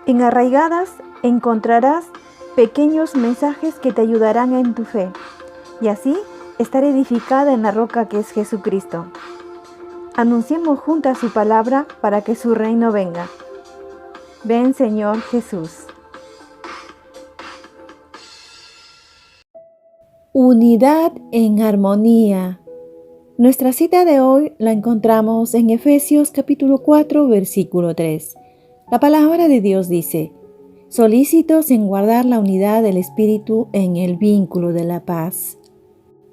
En Arraigadas encontrarás pequeños mensajes que te ayudarán en tu fe y así estar edificada en la roca que es Jesucristo. Anunciemos juntas su palabra para que su reino venga. Ven, Señor Jesús. Unidad en armonía. Nuestra cita de hoy la encontramos en Efesios capítulo 4, versículo 3. La palabra de Dios dice: solícitos en guardar la unidad del Espíritu en el vínculo de la paz.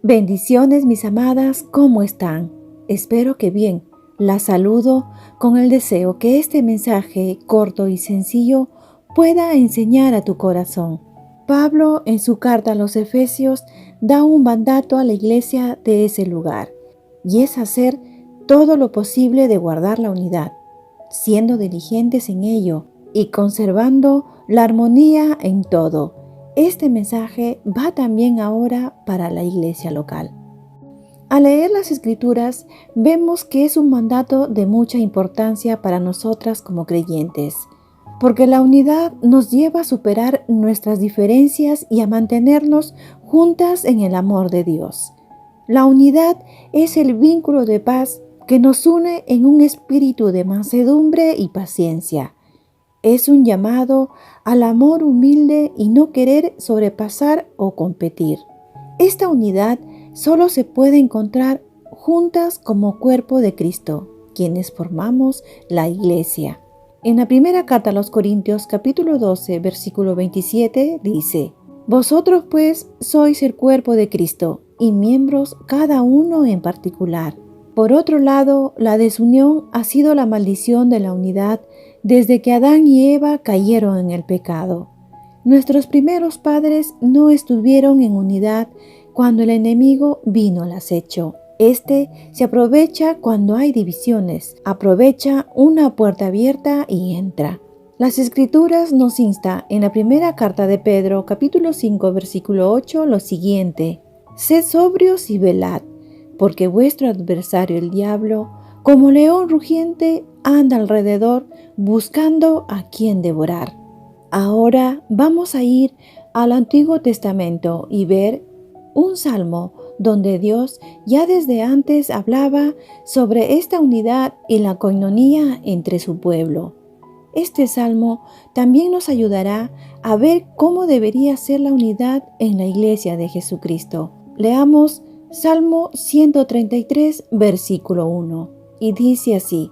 Bendiciones, mis amadas, ¿cómo están? Espero que bien. Las saludo con el deseo que este mensaje corto y sencillo pueda enseñar a tu corazón. Pablo, en su carta a los Efesios, da un mandato a la iglesia de ese lugar, y es hacer todo lo posible de guardar la unidad, siendo diligentes en ello y conservando la armonía en todo. Este mensaje va también ahora para la iglesia local. Al leer las Escrituras, vemos que es un mandato de mucha importancia para nosotras como creyentes, porque la unidad nos lleva a superar nuestras diferencias y a mantenernos juntas en el amor de Dios. La unidad es el vínculo de paz que nos une en un espíritu de mansedumbre y paciencia. Es un llamado al amor humilde y no querer sobrepasar o competir. Esta unidad solo se puede encontrar juntas como cuerpo de Cristo, quienes formamos la iglesia. En la primera carta a los Corintios, capítulo 12, versículo 27, dice: vosotros pues sois el cuerpo de Cristo y miembros cada uno en particular. Por otro lado, la desunión ha sido la maldición de la unidad desde que Adán y Eva cayeron en el pecado. Nuestros primeros padres no estuvieron en unidad cuando el enemigo vino al acecho. Este se aprovecha cuando hay divisiones, aprovecha una puerta abierta y entra. Las Escrituras nos insta en la primera carta de Pedro, capítulo 5, versículo 8, lo siguiente: sed sobrios y velad, porque vuestro adversario el diablo, como león rugiente, anda alrededor buscando a quien devorar. Ahora vamos a ir al Antiguo Testamento y ver un salmo donde Dios ya desde antes hablaba sobre esta unidad y la coinonía entre su pueblo. Este salmo también nos ayudará a ver cómo debería ser la unidad en la iglesia de Jesucristo. Leamos Salmo 133, versículo 1, y dice así: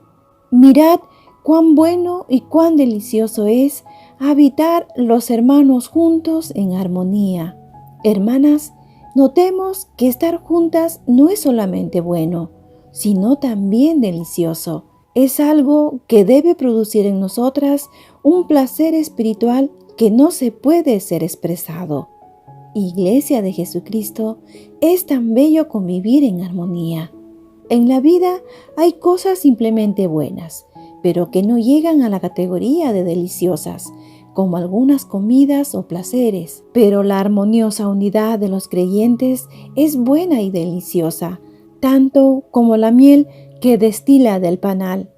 mirad cuán bueno y cuán delicioso es habitar los hermanos juntos en armonía. Hermanas, notemos que estar juntas no es solamente bueno, sino también delicioso. Es algo que debe producir en nosotras un placer espiritual que no se puede ser expresado. Iglesia de Jesucristo, es tan bello convivir en armonía. En la vida hay cosas simplemente buenas, pero que no llegan a la categoría de deliciosas, como algunas comidas o placeres. Pero la armoniosa unidad de los creyentes es buena y deliciosa, tanto como la miel que destila del panal.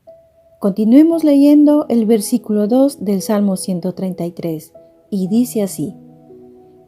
Continuemos leyendo el versículo 2 del Salmo 133, y dice así: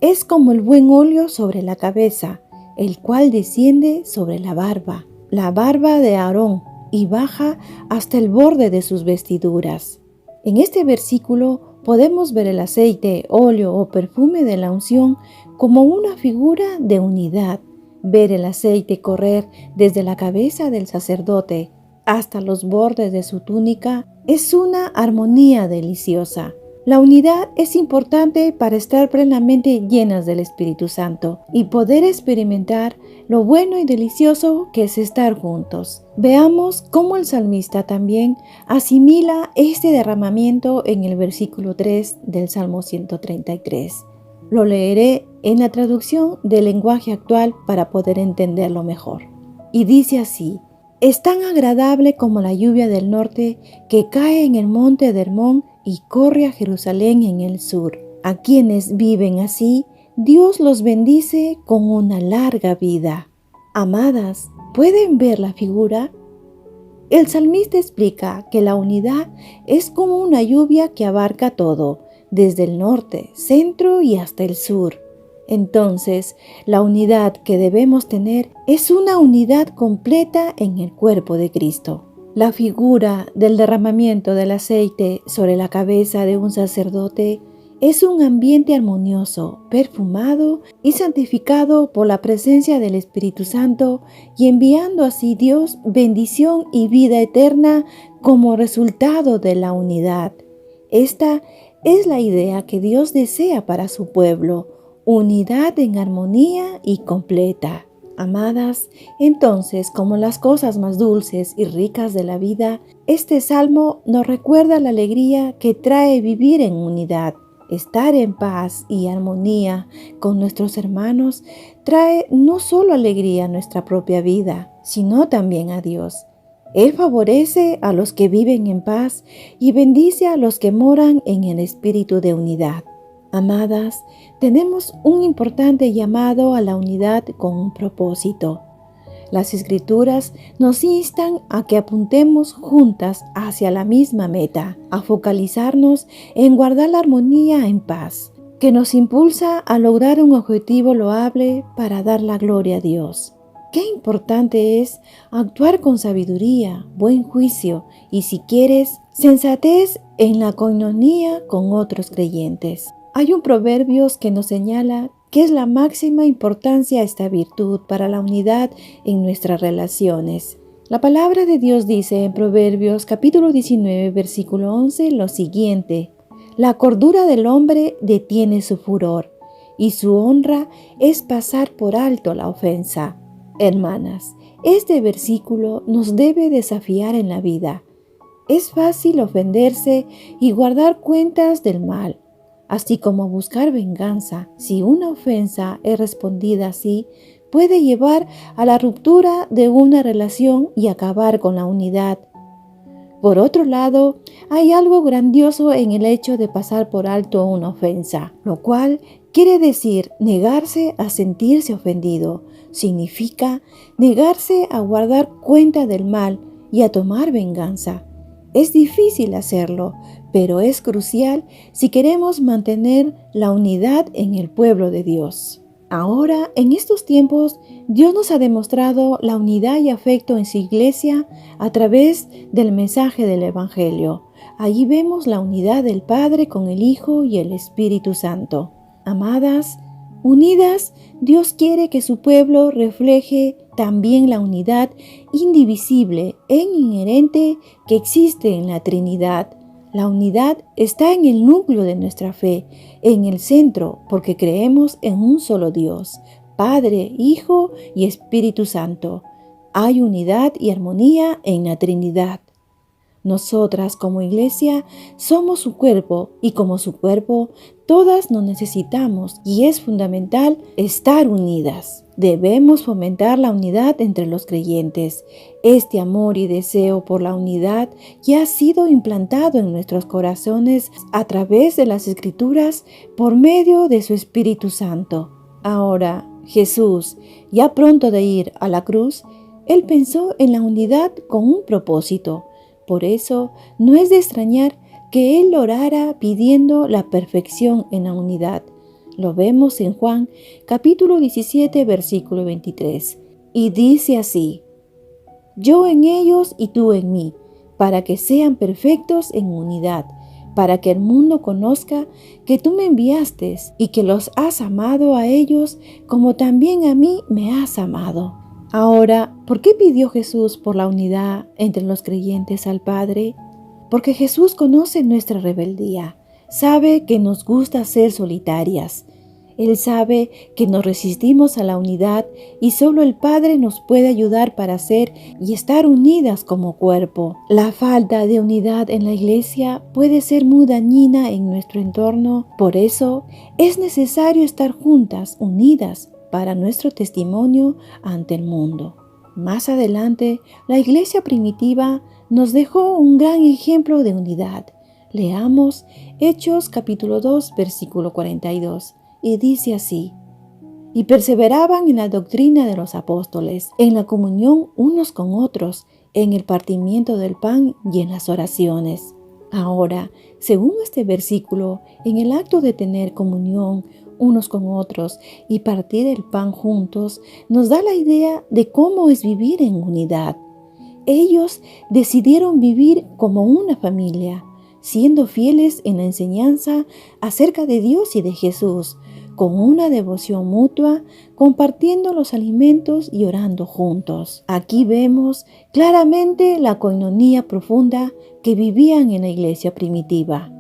es como el buen óleo sobre la cabeza, el cual desciende sobre la barba de Aarón, y baja hasta el borde de sus vestiduras. En este versículo podemos ver el aceite, óleo o perfume de la unción como una figura de unidad. Ver el aceite correr desde la cabeza del sacerdote hasta los bordes de su túnica es una armonía deliciosa. La unidad es importante para estar plenamente llenas del Espíritu Santo y poder experimentar lo bueno y delicioso que es estar juntos. Veamos cómo el salmista también asimila este derramamiento en el versículo 3 del Salmo 133. Lo leeré en la traducción del lenguaje actual para poder entenderlo mejor. Y dice así: es tan agradable como la lluvia del norte que cae en el monte de Hermón y corre a Jerusalén en el sur. A quienes viven así, Dios los bendice con una larga vida. Amadas, ¿pueden ver la figura? El salmista explica que la unidad es como una lluvia que abarca todo, desde el norte, centro y hasta el sur. Entonces, la unidad que debemos tener es una unidad completa en el cuerpo de Cristo. La figura del derramamiento del aceite sobre la cabeza de un sacerdote es un ambiente armonioso, perfumado y santificado por la presencia del Espíritu Santo y enviando así Dios bendición y vida eterna como resultado de la unidad. Esta es la idea que Dios desea para su pueblo, unidad en armonía y completa. Amadas, entonces, como las cosas más dulces y ricas de la vida, este salmo nos recuerda la alegría que trae vivir en unidad. Estar en paz y armonía con nuestros hermanos trae no solo alegría a nuestra propia vida, sino también a Dios. Él favorece a los que viven en paz y bendice a los que moran en el espíritu de unidad. Amadas, tenemos un importante llamado a la unidad con un propósito. Las Escrituras nos instan a que apuntemos juntas hacia la misma meta, a focalizarnos en guardar la armonía en paz, que nos impulsa a lograr un objetivo loable para dar la gloria a Dios. Qué importante es actuar con sabiduría, buen juicio y, si quieres, sensatez en la coinonía con otros creyentes. Hay un proverbio que nos señala que es la máxima importancia esta virtud para la unidad en nuestras relaciones. La palabra de Dios dice en Proverbios capítulo 19, versículo 11 lo siguiente: la cordura del hombre detiene su furor, y su honra es pasar por alto la ofensa. Hermanas, este versículo nos debe desafiar en la vida. Es fácil ofenderse y guardar cuentas del mal, así como buscar venganza. Si una ofensa es respondida así, puede llevar a la ruptura de una relación y acabar con la unidad. Por otro lado, hay algo grandioso en el hecho de pasar por alto una ofensa, lo cual quiere decir negarse a sentirse ofendido. Significa negarse a guardar cuenta del mal y a tomar venganza. Es difícil hacerlo, pero es crucial si queremos mantener la unidad en el pueblo de Dios. Ahora, en estos tiempos, Dios nos ha demostrado la unidad y afecto en su iglesia a través del mensaje del Evangelio. Allí vemos la unidad del Padre con el Hijo y el Espíritu Santo. Amadas, unidas, Dios quiere que su pueblo refleje también la unidad indivisible e inherente que existe en la Trinidad. La unidad está en el núcleo de nuestra fe, en el centro, porque creemos en un solo Dios, Padre, Hijo y Espíritu Santo. Hay unidad y armonía en la Trinidad. Nosotras como iglesia somos su cuerpo y como su cuerpo todas nos necesitamos y es fundamental estar unidas. Debemos fomentar la unidad entre los creyentes. Este amor y deseo por la unidad ya ha sido implantado en nuestros corazones a través de las Escrituras por medio de su Espíritu Santo. Ahora, Jesús, ya pronto de ir a la cruz, Él pensó en la unidad con un propósito. Por eso, no es de extrañar que Él orara pidiendo la perfección en la unidad. Lo vemos en Juan capítulo 17, versículo 23. Y dice así: yo en ellos y tú en mí, para que sean perfectos en unidad, para que el mundo conozca que tú me enviaste y que los has amado a ellos como también a mí me has amado. Ahora, ¿por qué pidió Jesús por la unidad entre los creyentes al Padre? Porque Jesús conoce nuestra rebeldía, sabe que nos gusta ser solitarias. Él sabe que nos resistimos a la unidad y solo el Padre nos puede ayudar para ser y estar unidas como cuerpo. La falta de unidad en la iglesia puede ser muy dañina en nuestro entorno. Por eso es necesario estar juntas, unidas, para nuestro testimonio ante el mundo. Más adelante, la iglesia primitiva nos dejó un gran ejemplo de unidad. Leamos Hechos capítulo 2, versículo 42, y dice así: y perseveraban en la doctrina de los apóstoles, en la comunión unos con otros, en el partimiento del pan y en las oraciones. Ahora, según este versículo, en el acto de tener comunión unos con otros y partir el pan juntos, nos da la idea de cómo es vivir en unidad. Ellos decidieron vivir como una familia, siendo fieles en la enseñanza acerca de Dios y de Jesús, con una devoción mutua, compartiendo los alimentos y orando juntos. Aquí vemos claramente la coinonía profunda que vivían en la iglesia primitiva.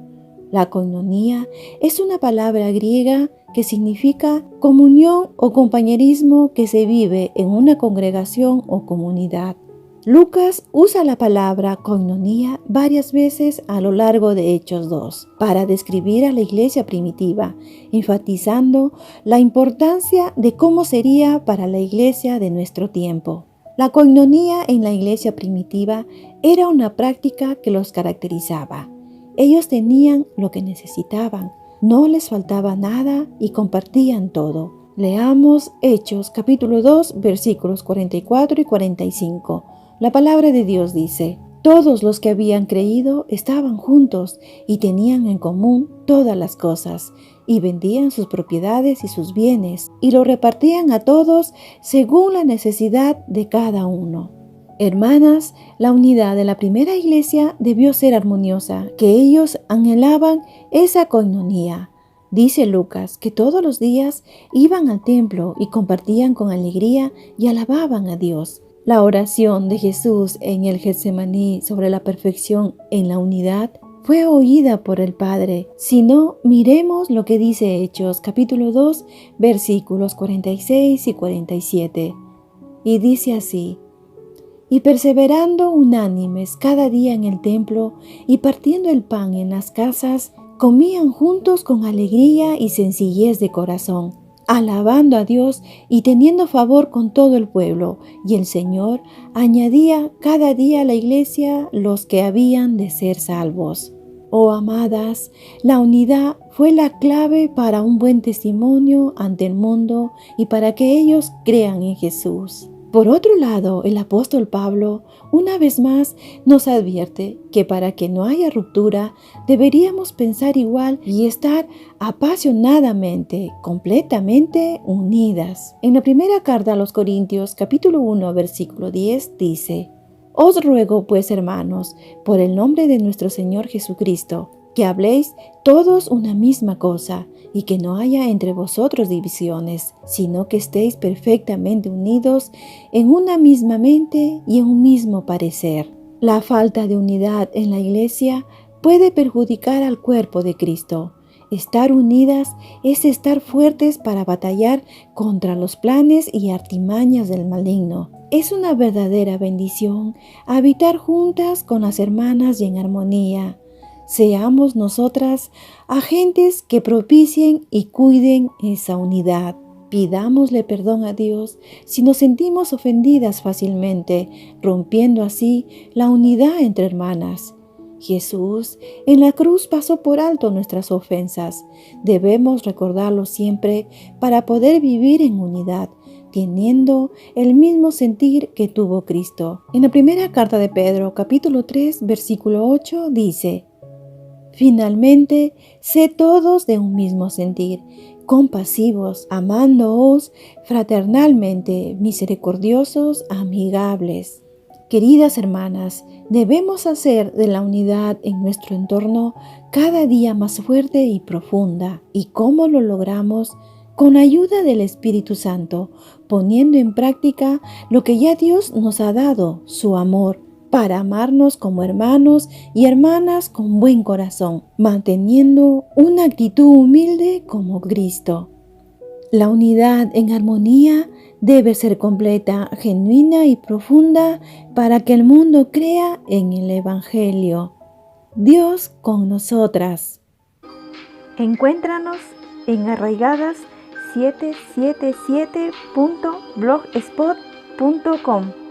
La coinonía es una palabra griega que significa comunión o compañerismo que se vive en una congregación o comunidad. Lucas usa la palabra koinonía varias veces a lo largo de Hechos 2 para describir a la iglesia primitiva, enfatizando la importancia de cómo sería para la iglesia de nuestro tiempo. La koinonía en la iglesia primitiva era una práctica que los caracterizaba. Ellos tenían lo que necesitaban, no les faltaba nada y compartían todo. Leamos Hechos capítulo 2 versículos 44 y 45. La palabra de Dios dice: todos los que habían creído estaban juntos y tenían en común todas las cosas, y vendían sus propiedades y sus bienes, y lo repartían a todos según la necesidad de cada uno. Hermanas, la unidad de la primera iglesia debió ser armoniosa, que ellos anhelaban esa koinonía. Dice Lucas que todos los días iban al templo y compartían con alegría y alababan a Dios. La oración de Jesús en el Getsemaní sobre la perfección en la unidad fue oída por el Padre. Si no, miremos lo que dice Hechos capítulo 2 versículos 46 y 47. Y dice así: y perseverando unánimes cada día en el templo y partiendo el pan en las casas, comían juntos con alegría y sencillez de corazón, alabando a Dios y teniendo favor con todo el pueblo. Y el Señor añadía cada día a la iglesia los que habían de ser salvos. Oh amadas, la unidad fue la clave para un buen testimonio ante el mundo y para que ellos crean en Jesús. Por otro lado, el apóstol Pablo, una vez más, nos advierte que para que no haya ruptura, deberíamos pensar igual y estar apasionadamente, completamente unidas. En la primera carta a los Corintios, capítulo 1, versículo 10, dice: os ruego, pues, hermanos, por el nombre de nuestro Señor Jesucristo, que habléis todos una misma cosa, y que no haya entre vosotros divisiones, sino que estéis perfectamente unidos en una misma mente y en un mismo parecer. La falta de unidad en la iglesia puede perjudicar al cuerpo de Cristo. Estar unidas es estar fuertes para batallar contra los planes y artimañas del maligno. Es una verdadera bendición habitar juntas con las hermanas y en armonía. Seamos nosotras agentes que propicien y cuiden esa unidad. Pidámosle perdón a Dios si nos sentimos ofendidas fácilmente, rompiendo así la unidad entre hermanas. Jesús en la cruz pasó por alto nuestras ofensas. Debemos recordarlo siempre para poder vivir en unidad, teniendo el mismo sentir que tuvo Cristo. En la primera carta de Pedro, capítulo 3, versículo 8, dice: finalmente, sé todos de un mismo sentir, compasivos, amándoos fraternalmente, misericordiosos, amigables. Queridas hermanas, debemos hacer de la unidad en nuestro entorno cada día más fuerte y profunda. ¿Y cómo lo logramos? Con ayuda del Espíritu Santo, poniendo en práctica lo que ya Dios nos ha dado, su amor, para amarnos como hermanos y hermanas con buen corazón, manteniendo una actitud humilde como Cristo. La unidad en armonía debe ser completa, genuina y profunda para que el mundo crea en el Evangelio. Dios con nosotras. Encuéntranos en arraigadas777.blogspot.com.